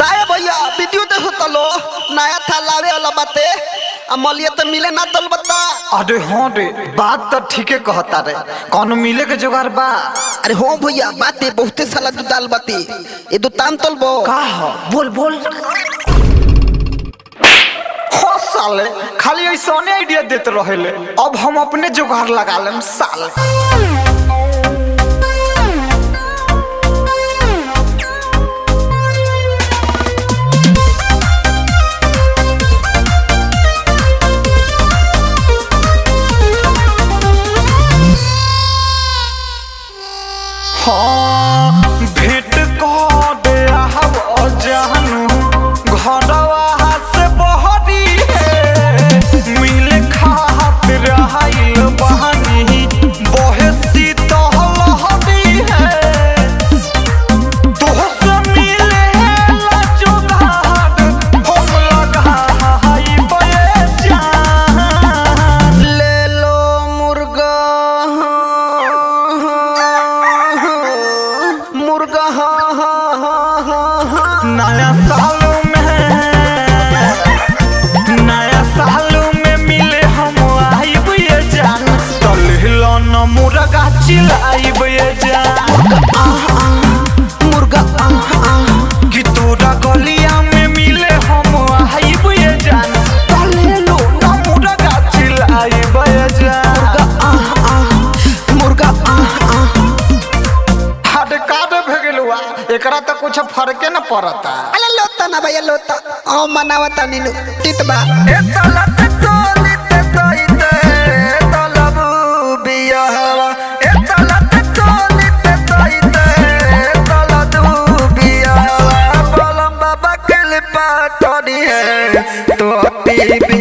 ताए भैया वीडियो देखो तलो नया था लावे वाला बाते अमलिया तो मिले ना तल बता। अरे हाँ रे बात तो ठीक है कहता रे कौन मिले के जुगाड़ बा। अरे हाँ भैया बाते बहुते साला दू दाल बाती ये दो ताम तल बो का हो बोल बोल। हो साले खाली ऐसा आइडिया देते रहेले अब हम अपने जुगाड़ लगा लेम साले। भेंट को दे जानू घरवा से बहरी है मिले खातिर आइल बहानी बहे शीतल लहरी है तोहसे मिले जुगाड़ हम लगाइबे जान। ले लो मुर्गा मुर्गा नया साल में मिले हम आइब ये जान तलहिलो न मुर्गा चिलाइब ये जान। मुर्गा कि तोरा गलिया में मिले हम आइब ये जान तलहिलो न मुर्गा चिलाइब ये जान। मुर्गा हट काट भेगलुआ एकरा तो कुछ फर्के न पड़ता। अरे लोता ना भैया लोता ओ मनावता नीलू टितबा ए तलत तोलिते तोइते तलबू बियाहवा ए तलत तोलिते तोइते तलदू बियाहवा बलम बाबा के लिपा तोड़ी है तो पीबी